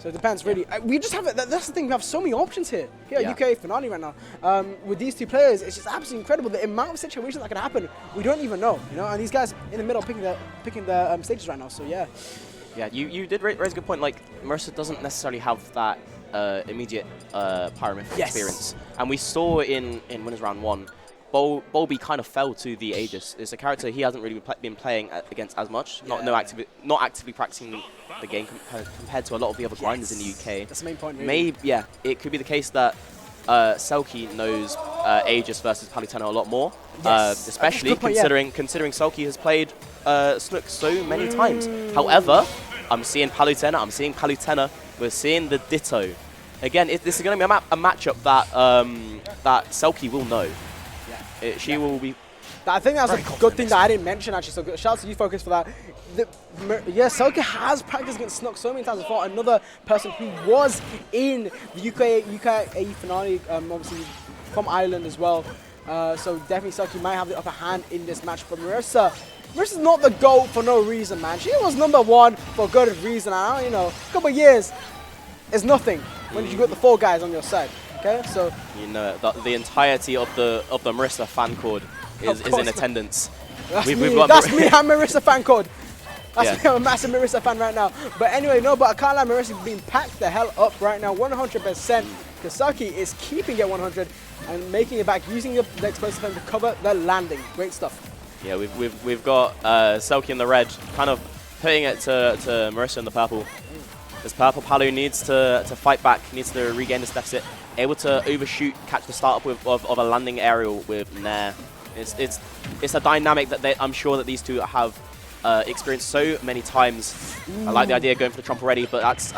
So it depends, really. We just have, that's the thing, we have so many options here. UKIE finale right now. With these two players, it's just absolutely incredible. The amount of situations that can happen, we don't even know, you know? And these guys in the middle picking the stages right now, so yeah. Yeah, you did raise a good point. Like, Marisa doesn't necessarily have that immediate Pyramyth experience. And we saw in Winners Round 1, Bolby kind of fell to the Aegis. It's a character he hasn't really been playing against as much, not actively practicing the game compared to a lot of the other grinders in the UK. That's the main point, really. Maybe, yeah, it could be the case that Selkie knows Aegis versus Palu a lot more, especially considering Selkie has played Snook so many times. However, I'm seeing Palu, I'm seeing Palu, we're seeing the Ditto. Again, this is going to be a matchup that that Selkie will know. She will be. I think that's a good thing that I didn't mention, actually. So shout out to you, Focus, for that. Selkie has practiced against Snook so many times before. Another person who was in the UKIE finale, obviously from Ireland as well. So definitely Selkie might have the upper hand in this match. But Marisa's not the GOAT for no reason, man. She was #1 for good reason. You know, a couple of years is nothing when you got the 4 guys on your side. Okay, so you know the entirety of the Marisa fan chord is in attendance. That's me. I'm Marisa fan chord. That's me. I'm a massive Marisa fan right now. But anyway, no, but I can't lie, Marisa's being packed the hell up right now, 100%. Selkie is keeping it 100 and making it back, using the explosive flame to cover the landing. Great stuff. Yeah, we've got Selkie in the red, kind of putting it to Marisa in the purple. This purple Palu needs to fight back, needs to regain this deficit, able to overshoot, catch the startup of a landing aerial with Nair. It's a dynamic that I'm sure that these two have experienced so many times. I like the idea of going for the trump already, but that's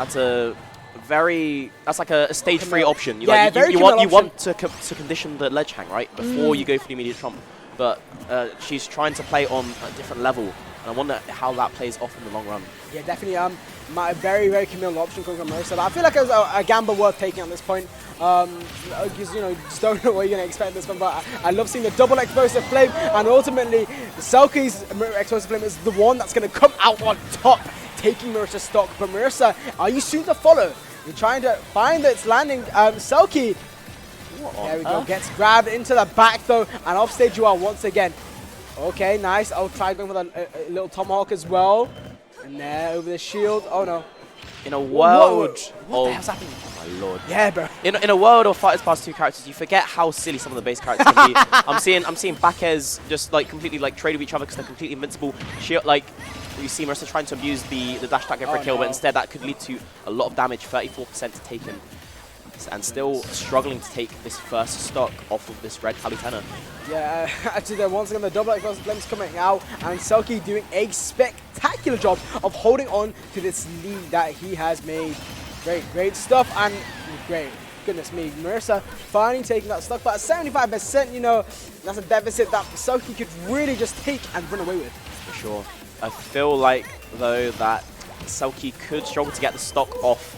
like a stage 3 option. You want to condition the ledge hang, right, before you go for the immediate trump. But she's trying to play on a different level, and I wonder how that plays off in the long run. Yeah, definitely. My very, very communal option coming from Marisa. I feel like it was a gamble worth taking at this point. Because, you know, just don't know what you're going to expect this one. But I love seeing the double explosive flame. And ultimately, Selkie's explosive flame is the one that's going to come out on top, taking Marisa's stock. But Marisa, are you soon to follow? You're trying to find its landing. Selkie, there we go. Gets grabbed into the back, though. And off stage you are once again. Okay, nice. I'll try going for the little tomahawk as well. And there, over the shield. Oh, no. In a world what the hell's happening? Oh my lord. Yeah, bro. In a world of Fighters Pass 2 characters, you forget how silly some of the base characters can be. I'm seeing backairs just like completely like trade with each other because they're completely invincible. Like you see Marisa trying to abuse the dash attack for a kill, but instead that could lead to a lot of damage, 34% taken. And still struggling to take this first stock off of this red Palu. Yeah, actually, once again, the double explosive flames coming out, and Selkie doing a spectacular job of holding on to this lead that he has made. Great stuff, and great. Goodness me, Marisa finally taking that stock, but at 75%, you know, that's a deficit that Selkie could really just take and run away with. For sure. I feel like, though, that Selkie could struggle to get the stock off.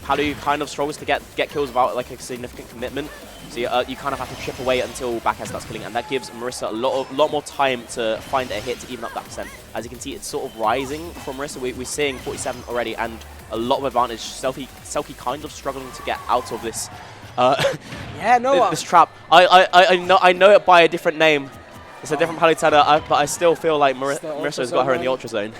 Palu kind of struggles to get kills without like a significant commitment, so you kind of have to chip away until backhand starts killing, and that gives Marisa a lot more time to find a hit to even up that percent. As you can see, it's sort of rising from Marisa. We're seeing 47 already, and a lot of advantage. Selkie kind of struggling to get out of this. This trap. I know it by a different name. It's a different Palu, but I still feel like Marisa's got her in the Ultra Zone.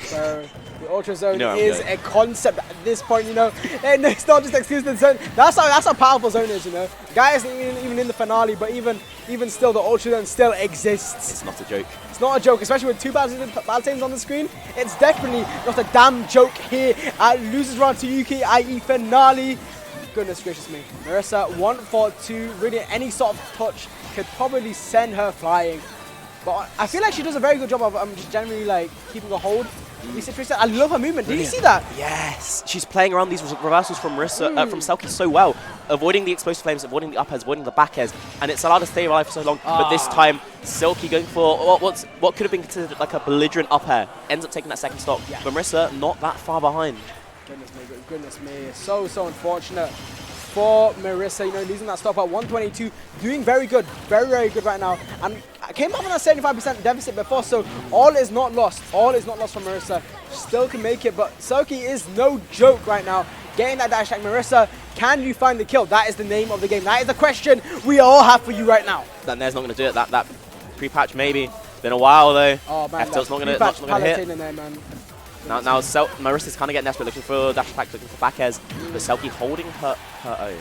The Ultra Zone is a concept at this point, you know. And it's not just exclusive to the zone. That's how powerful Zone is, you know. Guy isn't even in the finale, but even still, the Ultra Zone still exists. It's not a joke. It's not a joke, especially with 2 battle teams on the screen. It's definitely not a damn joke here at Losers Round to UKIE finale. Goodness gracious me. Marisa 1 for 2. Really, any sort of touch could probably send her flying. But I feel like she does a very good job of just generally like keeping a hold. I love her movement. Did you see that? Yes. She's playing around these reversals from Marisa, from Selkie so well, avoiding the explosive flames, avoiding the up airs, avoiding the back airs, and it's allowed to stay alive for so long. But this time, Selkie going for what could have been considered like a belligerent up air, ends up taking that second stock. Yeah. But Marisa not that far behind. Goodness me. It's so unfortunate for Marisa, you know, losing that stop at 122, doing very good right now. And I came up on a 75% deficit before, so all is not lost. All is not lost for Marisa. She still can make it, but Selkie is no joke right now. getting that dash attack. Marisa, can you find the kill? That is the name of the game. That is the question we all have for you right now. Then there's not going to do it. That pre-patch maybe. Been a while though. Oh man, F-tilt's not going to hit. In there, man. Now Marisa's kind of getting desperate, looking for dash attack, looking for back airs, but Selkie holding her own.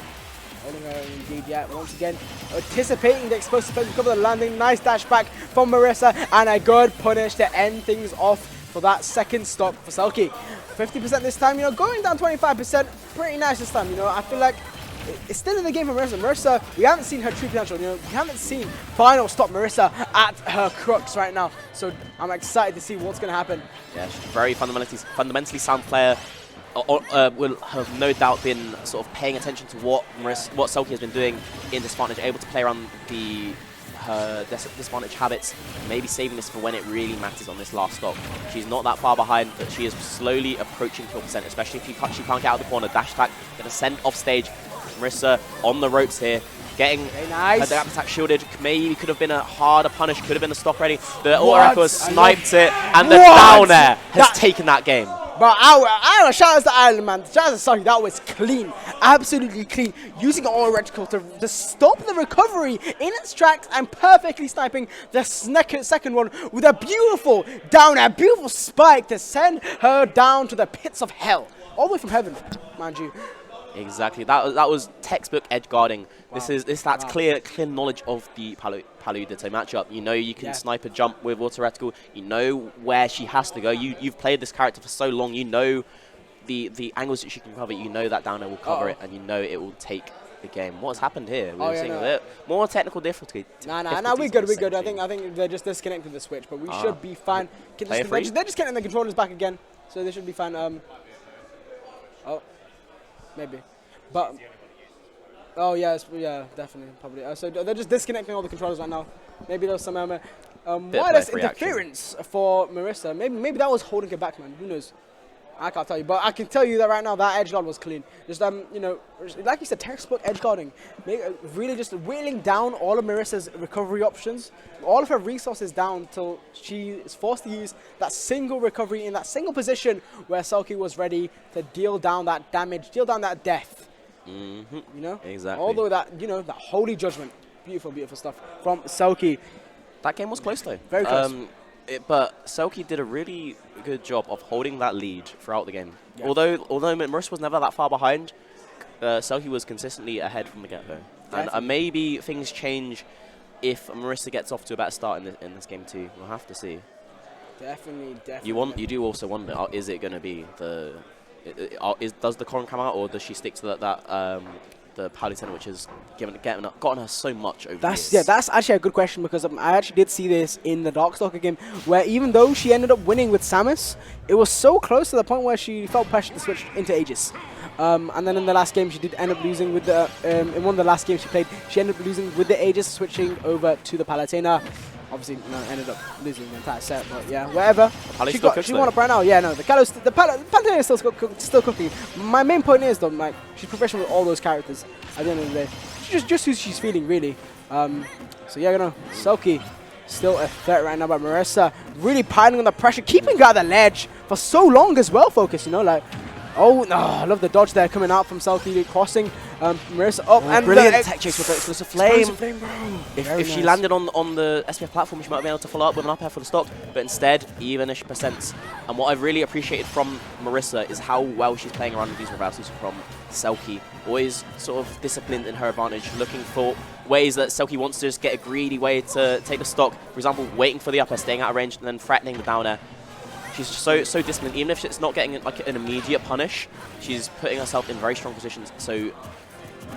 Holding her own indeed, yeah. Once again, anticipating the explosive phase, cover the landing. Nice dash back from Marisa, and a good punish to end things off for that second stop for Selkie. 50% this time, you know, going down 25%, pretty nice this time, you know. I feel like it's still in the game for Marisa. Marisa, we haven't seen her true potential, you know. We haven't seen final stop Marisa at her crux right now. So I'm excited to see what's going to happen. Yeah, she's a very fundamentally sound player. Will have no doubt been sort of paying attention to what Selkie has been doing in Disadvantage, able to play around her Disadvantage habits, maybe saving this for when it really matters on this last stop. She's not that far behind, but she is slowly approaching kill percent, especially if she can't get out of the corner. Dash attack, going to send off stage. Marisa on the ropes here, getting her dash attack shielded. Maybe could have been a harder punish, could have been a stop ready. The auto echo has sniped it, and the down air has taken that game. But shout out to Ireland, man. Shout out to Selkie. That was clean. Absolutely clean. Using all reticle to stop the recovery in its tracks and perfectly sniping the second one with a beautiful down air, beautiful spike to send her down to the pits of hell. All the way from heaven, mind you. Exactly. That was textbook edge guarding. Wow. That's clear knowledge of the Palu Ditto matchup. You know you can snipe a jump with auto reticle. You know where she has to go. You've played this character for so long. You know the angles that she can cover. You know that down air will cover it, and you know it will take the game. What's happened here? We're seeing a bit more technical difficulty. Nah, we're good. I think they just disconnected the switch, but we should be fine. They're just getting the controllers back again, so they should be fine. Maybe, but yeah, definitely, probably. So they're just disconnecting all the controllers right now. Maybe there's some wireless interference for Marisa. Maybe that was holding her back, man. Who knows? I can't tell you, but I can tell you that right now that edge guard was clean. Just you know, like you said, textbook edge guarding. Really just whittling down all of Marisa's recovery options, all of her resources down till she is forced to use that single recovery in that single position where Selkie was ready to deal down that damage, deal down that death. You know, exactly. Although that that holy judgment, beautiful stuff from Selkie. That game was close though. Very close. But Selkie did a really good job of holding that lead throughout the game. Yeah. Although Marisa was never that far behind, Selkie was consistently ahead from the get-go. And maybe things change if Marisa gets off to a better start in this game too. We'll have to see. Definitely. You do also wonder, is it going to be does the Corrin come out, or does she stick to the Palu Center, which has gotten her so much over years? Yeah, that's actually a good question, because I actually did see this in the Darkstalker game, where even though she ended up winning with Samus, it was so close to the point where she felt pressure to switch into Aegis. And then in the last game, she did end up losing with the in one of the last games she played, she ended up losing with the Aegis, switching over to the Palutena. Obviously, ended up losing the entire set, but yeah, whatever. She won up right now. Yeah, no, the Palutena is still cooking. My main point is though, like, she's professional with all those characters. At the end of the day, she's just who she's feeling really. So yeah, Selkie still a threat right now, but Marisa really piling on the pressure, keeping her at the ledge for so long as well. Focus, like. Oh no! I love the dodge there coming out from Selkie, crossing Marisa up, and brilliant tech chase with the explosive flame. If she nice. landed on the SPF platform, she might have been able to follow up with an up air for the stock, but instead, even-ish percents. And what I've really appreciated from Marisa is how well she's playing around with these reversals from Selkie. Always sort of disciplined in her advantage, looking for ways that Selkie wants to just get a greedy way to take the stock. For example, waiting for the up air, staying out of range, and then threatening the down air. She's so disciplined. Even if it's not getting like an immediate punish, she's putting herself in very strong positions. So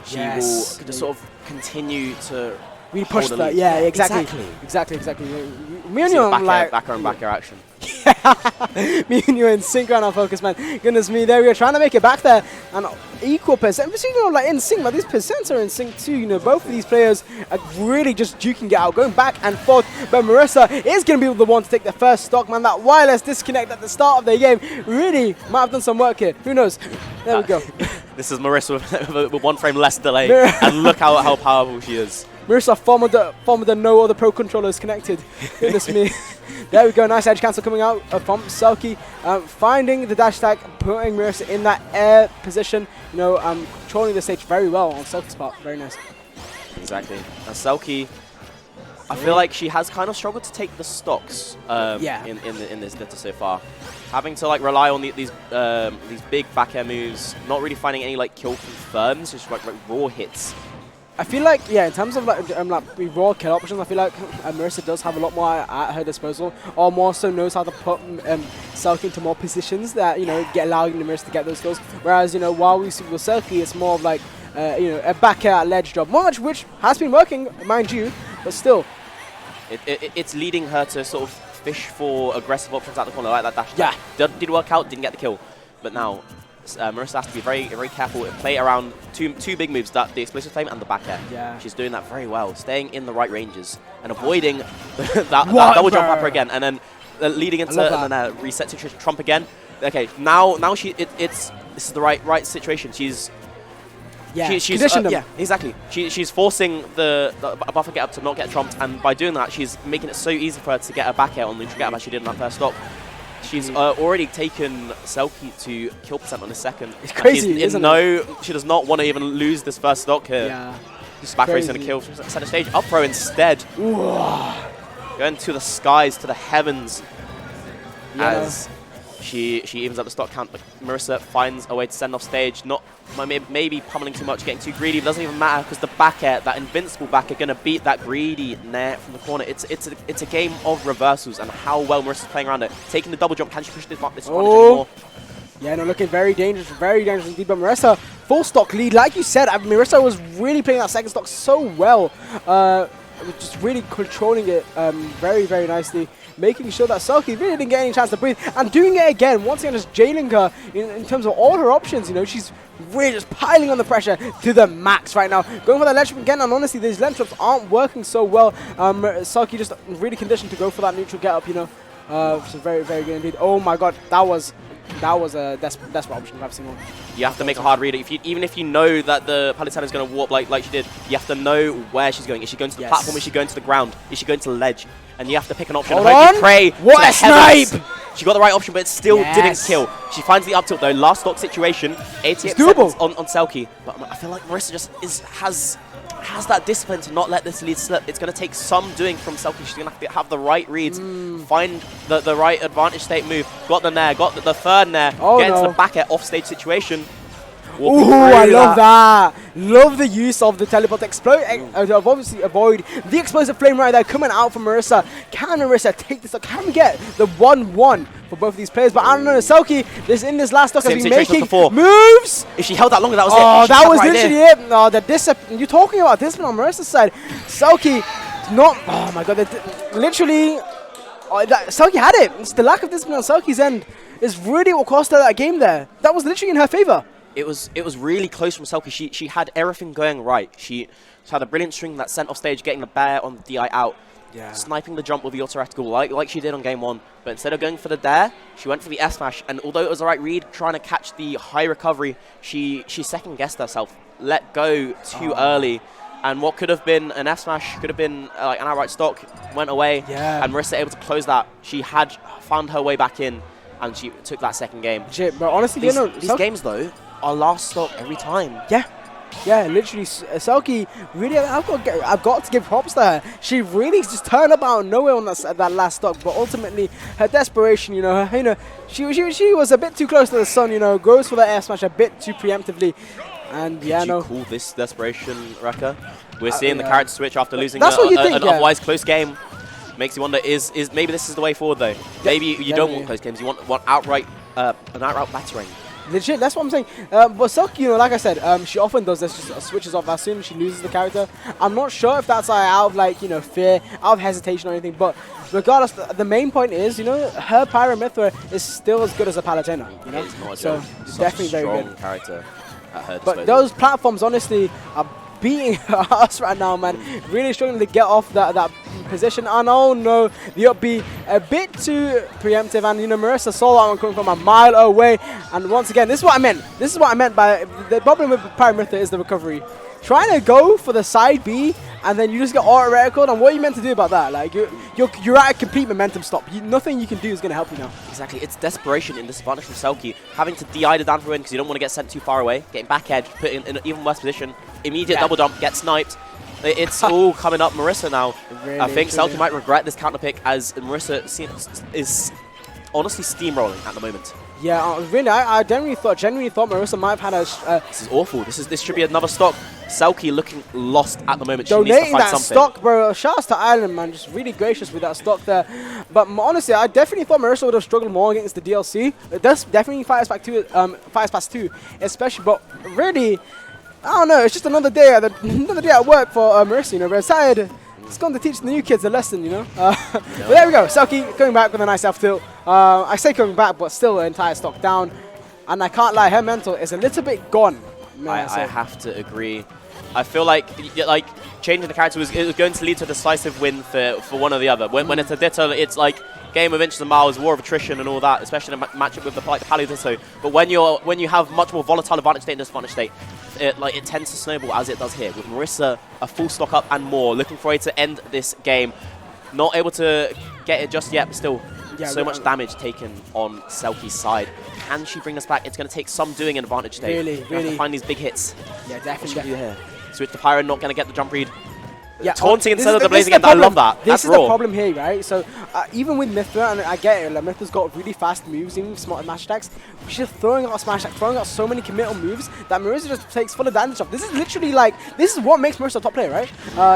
she will just sort of continue to really push that. Yeah, exactly. Me and you on like backer action. Me and you in sync right now, focus, man. Goodness me, there we are trying to make it back there, and equal percent. But like in sync, but these percents are in sync too. Both of these players are really just duking it out, going back and forth. But Marisa is going to be the one to take the first stock, man. That wireless disconnect at the start of the game really might have done some work here. Who knows? There we go. This is Marisa with 1 frame less delay, and look how powerful she is. Marisa form of the no other pro controllers connected. Goodness me. There we go, nice edge cancel coming out from Selkie. Finding the dash attack, putting Marisa in that air position, you know, controlling the stage very well on Selkie's part. Very nice. Exactly. And Selkie, I feel like she has kind of struggled to take the stocks in this data so far. Having to like rely on these big back air moves, not really finding any like kill confirms, just like raw hits. I feel like, yeah, in terms of like raw kill options, I feel like Marisa does have a lot more at her disposal, or more so knows how to put Selkie into more positions that, you know, allowing Marisa to get those kills. Whereas, you know, while we see with Selkie, it's more of like, you know, a back air ledge job, which has been working, mind you, but still. It's leading her to sort of fish for aggressive options at the corner, like that dash. Yeah. Did work out, didn't get the kill. But now, Marisa has to be very, very careful and play around two big moves, the explosive flame and the back air. Yeah. She's doing that very well, staying in the right ranges and avoiding that double jump upper again, and then leading into and then reset situation, Trump again. Okay, now this is the right situation. She's conditioned them. Yeah, exactly. She's forcing the buffer get up to not get trumped, and by doing that, she's making it so easy for her to get a back air on neutral get up as she did in that first stock. She's already taken Selkie to kill percent on the second. It's crazy, isn't it? She does not want to even lose this first stock here. Yeah. This back race going to kill from center stage. Up throw instead. Ooh. Going to the skies, to the heavens. Yeah. As she evens up the stock count, but Marisa finds a way to send off stage. Not maybe pummeling too much, getting too greedy. It doesn't even matter because the back air, that invincible back air, going to beat that greedy nair from the corner. It's a game of reversals and how well Marisa's playing around it. Taking the double jump, can she push this advantage anymore? Yeah, no, looking very dangerous indeed. But Marisa, full stock lead, like you said. Marisa was really playing that second stock so well. Just really controlling it very, very nicely, making sure that Selkie really didn't get any chance to breathe, and doing it again, once again, just jailing her in terms of all her options. You know, she's really just piling on the pressure to the max right now. Going for that ledge again, and honestly, these ledge traps aren't working so well. Selkie just really conditioned to go for that neutral get up, you know, which is very, very good indeed. Oh my god, that was a desperate option if I've seen one. You have to make a hard read. Even if you know that the Palu is going to warp like she did, you have to know where she's going. Is she going to the platform? Is she going to the ground? Is she going to the ledge? And you have to pick an option. Hold on. Pray what a snipe! She got the right option, but it still didn't kill. She finds the up tilt though. Last stock situation, 88 seconds on Selkie. But I feel like Marisa just has that discipline to not let this lead slip. It's going to take some doing from Selkie. She's going to have the right reads, find the right advantage state move. Got the nair, got the third nair, get into the back air off stage situation. Ooh, I love that. Love the use of the teleport to explode. Obviously avoid the explosive flame right there coming out from Marisa. Can Marisa take this? Can we get the 1-1 for both of these players? But I don't know. Selkie, in this last stock has been making moves. If she held that longer, that was it. Oh, that was literally it. No, the discipline. You're talking about discipline on Marisa's side. Selkie, not. Oh my god. Literally, Selkie had it. It's the lack of discipline on Selkie's end is really what cost her that game there. That was literally in her favor. It was really close from Selkie. She had everything going right. She had a brilliant string that sent off stage, getting the bear on the DI out, sniping the jump with the auto-reticle like she did on game 1. But instead of going for the dare, she went for the S-smash. And although it was the right read, trying to catch the high recovery, she second-guessed herself, let go too early. And what could have been an F-smash, could have been like an outright stock, went away. Yeah. And Marisa able to close that. She had found her way back in, and she took that second game. Shit, but honestly, these games, though, are last stock every time. Yeah, literally, Selkie really. I've got to give props to her. She really just turned up out of nowhere on that last stock, but ultimately her desperation, she was a bit too close to the sun. Goes for the air smash a bit too preemptively, and Could you call this desperation, Rekka? We're seeing the character switch after losing an otherwise close game. Makes you wonder: is maybe this is the way forward though? Maybe you don't want close games. You want an outright battering. Legit, that's what I'm saying. But Selkie, like I said, she often does this, just switches off as soon as she loses the character. I'm not sure if that's out of fear, out of hesitation or anything. But regardless, the main point is, her Pyro Mithra is still as good as a Palutena. So definitely very good character at her disposal. But those platforms, honestly, are beating us right now, man. Really struggling to get off that position. And oh no, the up B a bit too preemptive. And Marisa saw that one coming from a mile away. And once again, this is what I meant. This is what I meant by the problem with Pyro Mithra is the recovery. trying to go for the side B, and then you just get auto reticled, and what are you meant to do about that? Like, you're at a complete momentum stop. Nothing you can do is going to help you now. Exactly. It's desperation in disadvantage from Selkie. Having to DI the down throw in because you don't want to get sent too far away. Getting back edge, put in an even worse position. Immediate double jump, get sniped. It's all coming up Marisa now. Really, I think truly. Selkie might regret this counter pick as Marisa is honestly steamrolling at the moment. Yeah, really, I genuinely thought Marisa might have had a... This is awful. This should be another stock. Selkie looking lost at the moment. She needs to donating find that something. stock, bro. Shouts to Ireland, man. Just really gracious with that stock there. But honestly, I definitely thought Marisa would have struggled more against the DLC. It does definitely Fires Pass 2, especially. But really, I don't know. It's just another day at work for Marisa. You know, we're excited. It's going to teach the new kids a lesson, you know. But there we go. Selkie coming back with a nice F tilt. I say coming back, but still an entire stock down. And I can't lie, her mental is a little bit gone. I have to agree. I feel like changing the character was going to lead to a decisive win for one or the other. When it's a Ditto, it's like game of inches and miles, war of attrition and all that, especially in a matchup with the Palu Ditto. But when you have much more volatile advantage state and disadvantage state, it tends to snowball as it does here. With Marisa a full stock up and more, looking for a way to end this game. Not able to get it just yet, but still so much damage taken on Selkie's side. Can she bring us back? It's going to take some doing in advantage state. Really. Have to find these big hits. Yeah, definitely. What should we do here? Switch to Pyro, not going to get the jump read. Yeah, taunting instead of the blazing end. I love that. This is the problem here, right? So even with Mithra, and I get it, like, Mithra's got really fast moves, even smart smash attacks. She's just throwing out smash attacks, throwing out so many committal moves that Marisa just takes full advantage of. This is literally like, this is what makes Marisa a top player, right?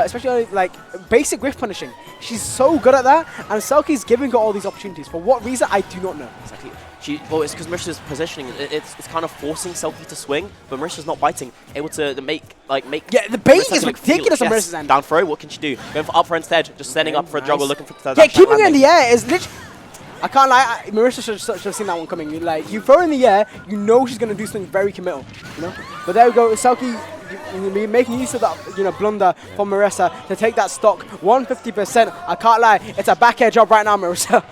Especially like basic whiff punishing. She's so good at that, and Selkie's giving her all these opportunities. For what reason, I do not know. Exactly. Well, it's because Marisha's positioning. It's kind of forcing Selkie to swing, but Marisha's not biting. Able to make. Yeah, the bait is ridiculous on Marisha's end. Down throw. What can she do? Going for up for instead. Just setting up for a juggle, looking for. Yeah, keeping her in the air is literally. I can't lie. Marisa should have seen that one coming. Like, you throw her in the air, you know she's gonna do something very committal. You know. But there we go. Selkie making use of that blunder for Marisa to take that stock 150%. I can't lie. It's a back air job right now, Marisa.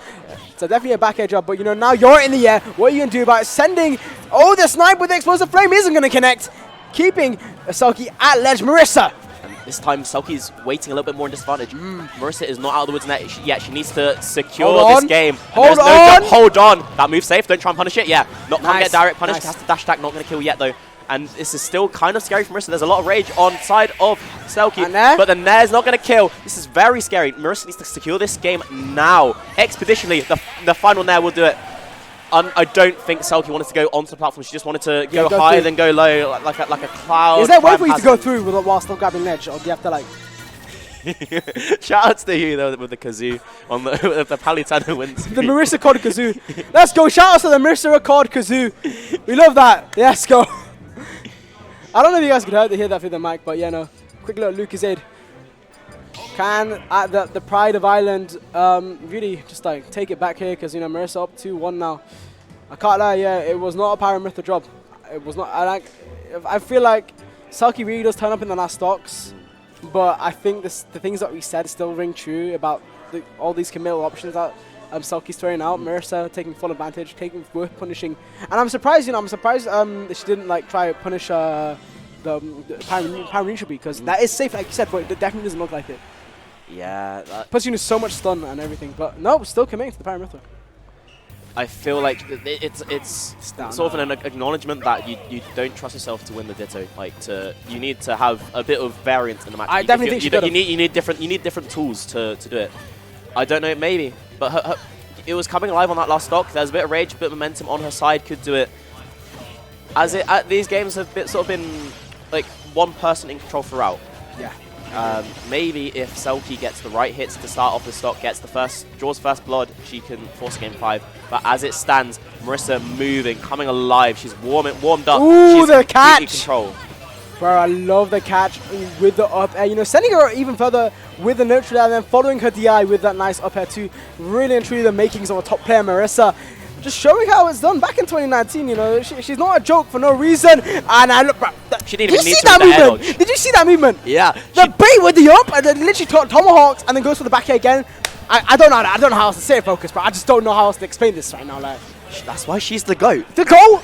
So definitely a back air job, but now you're in the air. What are you going to do about it? Sending... Oh, the snipe with the explosive flame isn't going to connect. Keeping Selkie at ledge. Marisa. And this time, Selkie's waiting a little bit more in disadvantage. Marisa is not out of the woods yet. She needs to secure this game. Hold on. Hold on. That move's safe. Don't try and punish it. Yeah. Can't get direct punish. Nice. Has to dash attack. Not going to kill yet, though. And this is still kind of scary for Marisa. There's a lot of rage on side of Selkie, but the Nair's not going to kill. This is very scary. Marisa needs to secure this game now. Expeditionally, the final Nair will do it. I don't think Selkie wanted to go onto the platform. She just wanted to go higher than go low, like a cloud. Is there a way for you to go through while still grabbing ledge, or do you have to like... Shout out to you though with the kazoo on the Palitano wins. The Marisa Cod kazoo. Let's go. Shout out to the Marisa Cod kazoo. We love that. Let's go. I don't know if you guys could hear that through the mic, but yeah, no. Quick look, Lucasade. Can, at the Pride of Ireland, really just like take it back here, because Marisa up 2-1 now. I can't lie, yeah, it was not a Pyramithra job. It was not. I feel like Selkie really does turn up in the last stocks, but I think the things that we said still ring true about all these committal options that Selkie's throwing out. Marisa taking full advantage, taking worth punishing, and I'm surprised. That she didn't like try to punish the Pyramithra, because that is safe, like you said, but it definitely doesn't look like it. Yeah. Plus, so much stun and everything, but no, still committing to the Pyramithra. I feel like it's sort of an acknowledgement that you don't trust yourself to win the Ditto. You need to have a bit of variance in the match. I definitely think you need different tools to do it. I don't know, maybe, but it was coming alive on that last stock. There's a bit of rage, a bit of momentum on her side. Could do it. These games have sort of been like one person in control throughout. Yeah. Maybe if Selkie gets the right hits to start off the stock, draws first blood, she can force game 5. But as it stands, Marisa moving, coming alive. She's warmed up. Ooh, she's the catch! in control. Bro, I love the catch with the up air. Sending her even further with the neutral air, and then following her DI with that nice up air too. Really and truly the makings of a top player, Marisa. Just showing how it's done back in 2019, she's not a joke for no reason. And I look, bro, she didn't even need that movement. Did you see that movement? Yeah. The bait with the up, and then literally tomahawks, and then goes for the back air again. I don't know how else to say it, Focus, but I just don't know how else to explain this right now. Like, that's why she's the GOAT. The GOAT,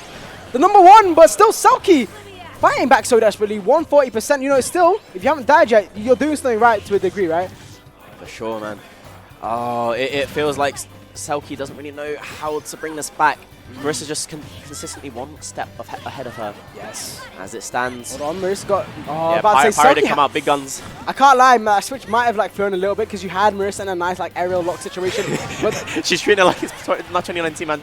the #1, but still Selkie fighting back so desperately. 140%, you know, still, if you haven't died yet, you're doing something right to a degree, right? For sure, man. Oh, it feels like Selkie doesn't really know how to bring this back. Marisa just consistently one step ahead of her. Yes. As it stands. Hold on, Marisa got... Oh, yeah, about to say Pyro Selkie to come out, big guns. I can't lie, my switch might have like flown a little bit because you had Marisa in a nice like aerial lock situation. But she's treating it like it's not 2019, man.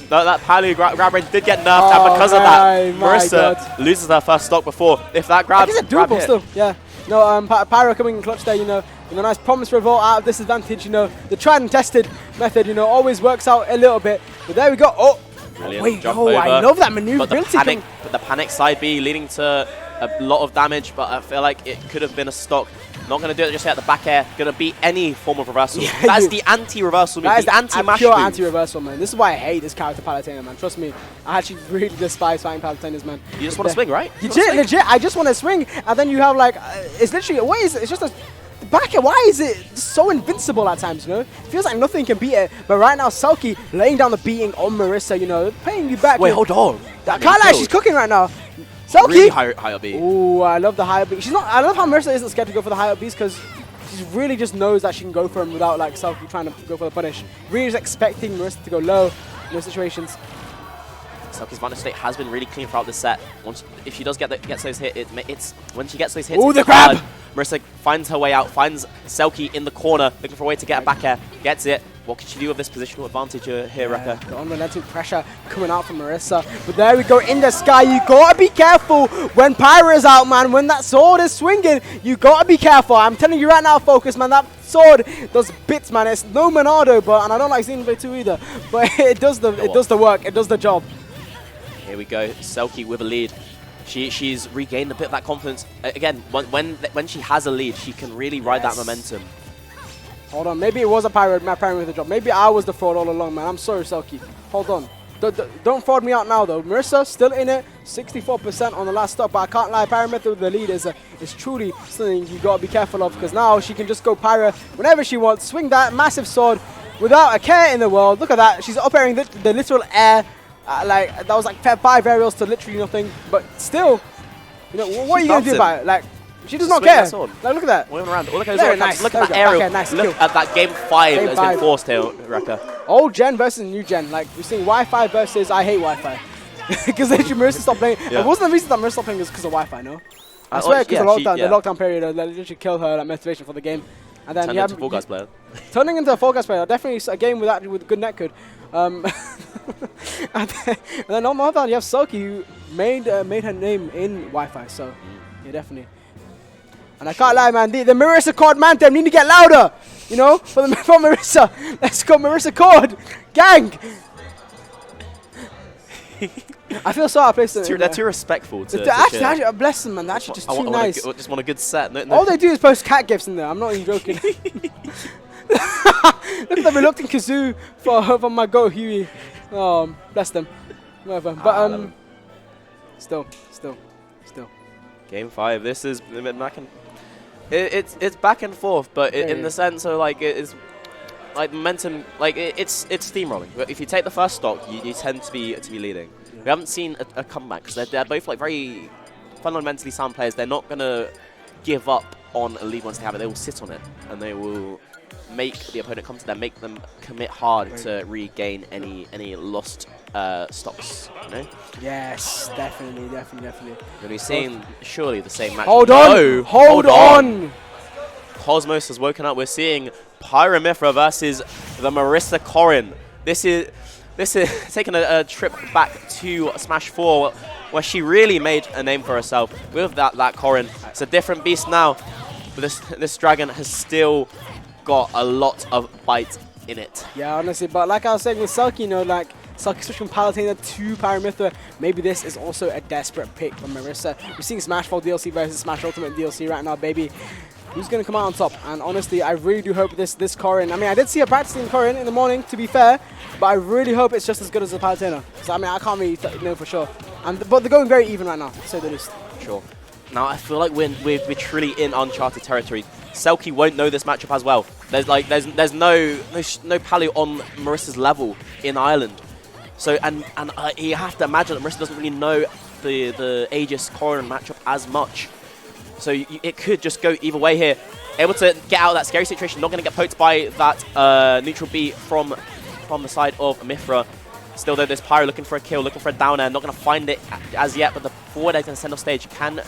That Palu grab range did get nerfed, and because of that, Marisa loses her first stock before. If that grab... Is it doable still? Yeah. No, Pyro coming in clutch there, you know, nice promise revolt out of disadvantage, you know, the tried and tested method, you know, always works out a little bit. But there we go. Oh, wait, jump over. I love that maneuverability. But the panic side B leading to a lot of damage, but I feel like it could have been a stock. Not going to do it just yet. The back air going to beat any form of reversal. Yeah, that's the anti-reversal. That is the anti-mash pure move. anti-reversal, man. This is why I hate this character Palutena, man. Trust me, I actually really despise fighting Palutenas, man. You just want to swing, right? Legit. I just want to swing, and then you have like, it's literally, what is it? It's just a back air. Why is it so invincible at times, you know? It feels like nothing can beat it. But right now, Selkie laying down the beating on Marisa, you know, paying you back. Wait, hold on. I can't lie, she's cooking right now. Selkie. Really high up B. Ooh, I love the high up B. She's not. I love how Marisa isn't scared to go for the high up Bs because she really just knows that she can go for him without like Selkie trying to go for the punish. Really just expecting Marisa to go low in those situations. Selkie's vantage state has been really clean throughout this set. If she does gets those hits, it's when she gets those hits. Ooh, the grab! Marisa finds her way out, finds Selkie in the corner, looking for a way to get a back air, gets it. What can she do with this positional advantage here, Rekka? The unrelenting pressure coming out from Marisa. But there we go, in the sky. You gotta be careful when Pyro is out, man. When that sword is swinging, you gotta be careful. I'm telling you right now, Focus, man. That sword does bits, man. It's no Monado, and I don't like Xenoblade 2 either. But it does the work. It does the job. Here we go, Selkie with a lead. She's regained a bit of that confidence. Again, when she has a lead, she can really ride that momentum. Hold on, maybe it was my Pyro with the drop. Maybe I was the fraud all along, man. I'm sorry, Selkie. Hold on. Don't fraud me out now, though. Marisa still in it, 64% on the last stop, but I can't lie, Pyro method with the lead is truly something you got to be careful of, because now she can just go Pyro whenever she wants, swing that massive sword without a care in the world. Look at that. She's up airing the literal air. Like, that was like 5 aerials to literally nothing, but still, you know, what are you going to do about it? Like, she does not care. Like, look at that. Moving around. Look at that aerial. Look at that game 5 that's been forced here, Rekka. Old gen versus new gen. Like, we're seeing Wi-Fi versus I hate Wi-Fi. Because literally Marisa stopped playing. Yeah. It wasn't the reason that Marisa stopped playing, it was because of Wi-Fi, no? I swear, because the lockdown period, that literally killed her motivation for the game. And then turning into a Fall Guys player. Turning into a Fall Guys player. Definitely a game with good netcode. And then on the other hand, you have Selkie, who made her name in Wi-Fi. So, yeah, definitely. And I can't lie, man, the Marisa chord man, them need to get louder, you know, for Marisa. Let's go, Marisa chord, gang. I feel so out of place. They're too respectful to actually, bless them, man. They're actually just too nice. Just want a good set. No. All they do is post cat gifs in there. I'm not even joking. Look at the reluctant Kazoo for my go Huey. Oh, bless them. Whatever. But still. Game 5. This is it's back and forth, but in the sense of like it's like momentum, like it's steamrolling. But if you take the first stock, you tend to be leading. Yeah. We haven't seen a comeback because they're both like very fundamentally sound players. They're not gonna give up on a lead once they have it. They will sit on it and they will make the opponent come to them, make them commit hard to regain any lost stocks, you know? Yes, definitely. We're be seeing surely the same match. Hold on! Cosmos has woken up. We're seeing Pyromithra versus the Marisa Corrin. This is taking a trip back to Smash 4, where she really made a name for herself with that Corrin. It's a different beast now, but this dragon has still got a lot of bite in it. Yeah, honestly, but like I was saying with Selkie, you know, like Selkie switching from Palutena to Pyromithra, maybe this is also a desperate pick from Marisa. We're seeing Smash 4 DLC versus Smash Ultimate DLC right now, baby. Who's going to come out on top? And honestly, I really do hope this Corrin, I mean, I did see her practicing Corrin in the morning, to be fair, but I really hope it's just as good as the Palutena. So, I mean, I can't really know for sure. But they're going very even right now, to say the least. Sure. Now, I feel like we're truly in uncharted territory. Selkie won't know this matchup as well. There's no Palu on Marisa's level in Ireland. So and you have to imagine that Marisa doesn't really know the Aegis Corrin matchup as much. So it could just go either way here. Able to get out of that scary situation, not going to get poked by that neutral B from the side of Mithra. Still though, there's Pyro looking for a kill, looking for a down air, not going to find it as yet, but the forward air going to send off stage. Can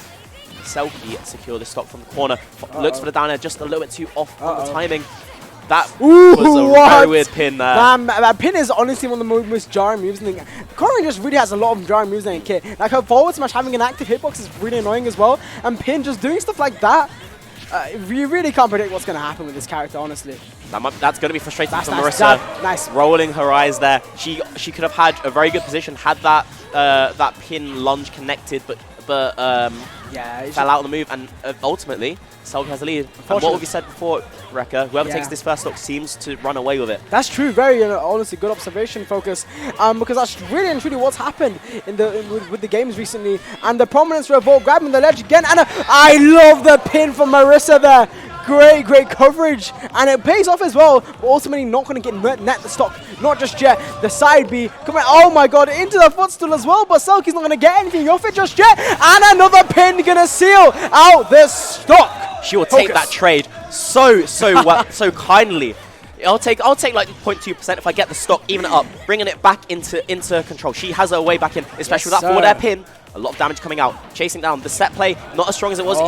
Selkie secure the stock from the corner? Looks for the down air, just a little bit too off on the timing. That was a very weird pin there. That pin is honestly one of the most jarring moves in the game. Corrin just really has a lot of jarring moves in the kit. Like her forward smash having an active hitbox is really annoying as well. And Pin just doing stuff like that. You really can't predict what's going to happen with this character, honestly. That's going to be frustrating for Marisa. Nice. Rolling her eyes there. She could have had a very good position had that pin lunge connected, but yeah, fell out on the move, and ultimately Selkie has the lead. And what we said before, Rekka, whoever takes this first stock seems to run away with it. That's true. Very honestly good observation, Focus, because that's really and truly what's happened in with the games recently. And the prominence revolt grabbing the ledge again, and I love the pin from Marisa there. Great coverage, and it pays off as well, but ultimately not going to get net the stock, not just yet. The side B coming, oh my god, into the footstool as well, but Selkie's not going to get anything off it just yet, and another pin going to seal out this stock. She will take that trade so well, so kindly. I'll take like 0.2% if I get the stock, even it up, bringing it back into control. She has her way back in, especially with that forward air pin. A lot of damage coming out, chasing down. The set play, not as strong as it was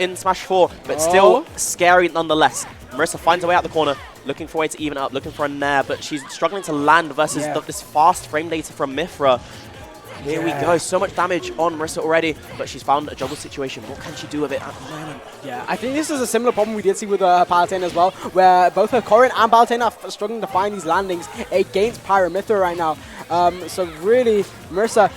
in Smash 4, but still scary nonetheless. Marisa finds her way out the corner, looking for a way to even up, looking for a nair, but she's struggling to land versus this fast frame data from Mithra. Here we go, so much damage on Marisa already, but she's found a juggle situation. What can she do with it at the moment? Yeah, I think this is a similar problem we did see with Palutena as well, where both her Corrin and Palutena are struggling to find these landings against Pyro Mithra right now. So really, Marisa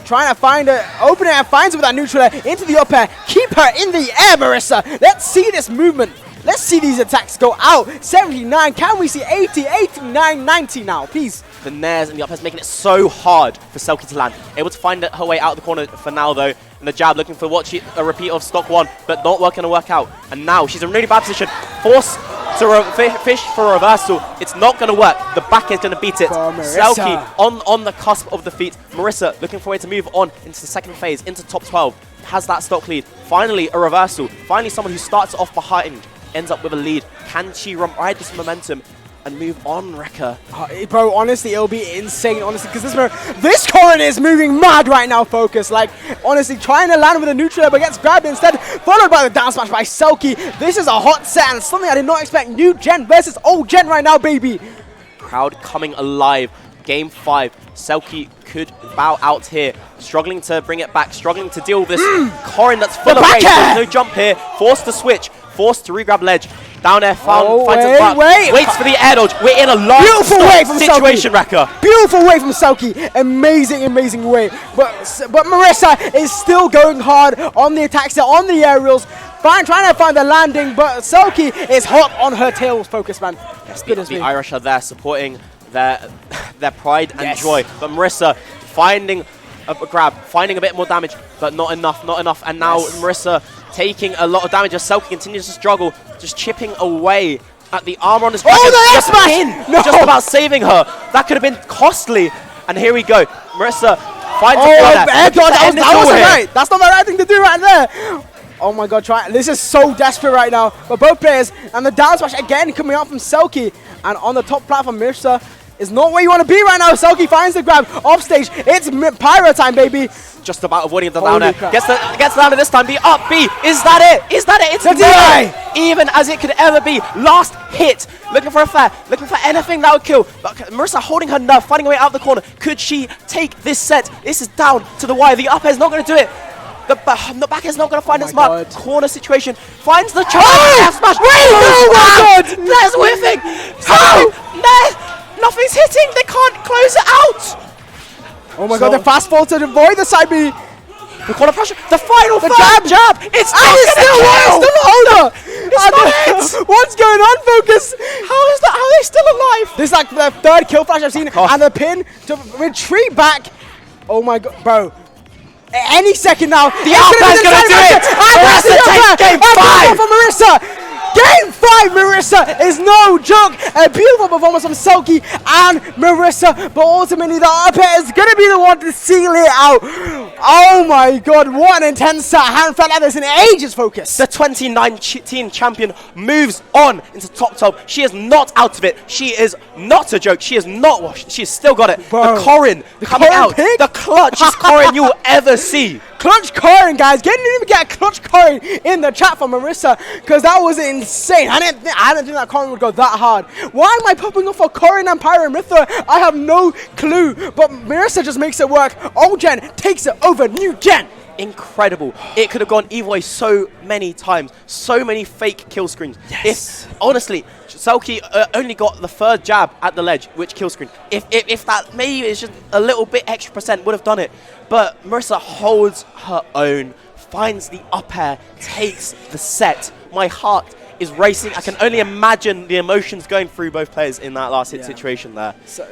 trying to find an opening and finds it with that neutral air into the up air. Keep her in the air, Marisa. Let's see this movement. Let's see these attacks go out. 79, can we see 80, 89, 90 now, please? The nairs and the up airs making it so hard for Selkie to land. Able to find her way out of the corner for now though. And the jab looking for a repeat of stock 1, but not going to work out. And now she's in a really bad position. Forced to fish for a reversal. It's not going to work. The back is going to beat it. Selkie on the cusp of defeat. Marisa looking for a way to move on into the second phase, into top 12. Has that stock lead. Finally a reversal. Finally someone who starts off behind ends up with a lead. Can she ride this momentum and move on, Rekka? Bro, honestly, it'll be insane, honestly, because this Corrin is moving mad right now, Focus. Like, honestly, trying to land with a neutral air, but gets grabbed instead, followed by the down smash by Selkie. This is a hot set, and something I did not expect. New gen versus old gen right now, baby. Crowd coming alive. Game 5. Selkie could bow out here. Struggling to bring it back, struggling to deal with this Corrin that's full of rage. There's no jump here. Forced to switch, forced to regrab ledge. Down air, finds a butt, waits for the air dodge. We're in a large situation, Rekka. Beautiful way from Selkie. Amazing way. But Marisa is still going hard on the attacks, on the aerials. Trying to find the landing, but Selkie is hot on her tails, Focus, man. The Irish are there supporting their pride and joy. But Marisa finding a grab, finding a bit more damage, but not enough. And now Marisa taking a lot of damage as Selkie continues to struggle, just chipping away at the armor on his back. Just about saving her. That could have been costly. And here we go. Marisa finds a air dodge. That wasn't right. That's not the right thing to do right there. Oh my god, this is so desperate right now for both players. And the down smash again coming out from Selkie. And on the top platform, Marisa is not where you want to be right now. Selkie finds the grab off stage. It's Pyro time, baby. Just about avoiding the down air. Gets the down air this time. The up B. Is that it? It's the DI. Even as it could ever be. Last hit. Looking for a fair. Looking for anything that would kill. But Marisa holding her nerve, finding a way out of the corner. Could she take this set? This is down to the wire. The up air is not going to do it. The back is not going to find its mark. Corner situation. Finds the charge. F smash. Oh my god. That's whiffing. Nothing's hitting. They can't close it out. Oh my god, the fast fall to avoid the side B. The corner pressure. The final jab. It's still over. It's not it. What's going on, Focus? How is that? How are they still alive? This is like the third kill flash I've seen. And the pin to retreat back. Oh my god, bro. Any second now. The Alpha is going to do it. Marisa takes game 5. For Marisa. Game 5, Marisa is no joke. A beautiful performance from Selkie and Marisa, but ultimately the up air is going to be the one to seal it out. Oh my god, what an intense set. I haven't felt like this in ages, Focus. The 2019 champion moves on into top 12. She is not out of it. She is not a joke. She is not washed. She's still got it. Bro. The Corrin coming Corrin out. pick? The clutchest Corrin you will ever see. Clutch Corrin, guys. Didn't even get a Clutch Corrin in the chat for Marisa, because that was insane. I didn't think that Corrin would go that hard. Why am I popping up for Corrin and Pyramithra? I have no clue, but Marisa just makes it work. Old Gen takes it over New Gen. Incredible. It could have gone either way so many times. So many fake kill screens. Yes. If, honestly, Selkie only got the third jab at the ledge, which kill screen. If that maybe is just a little bit extra percent, would have done it. But Marisa holds her own, finds the up air, takes the set. My heart is racing. I can only imagine the emotions going through both players in that last hit situation there. So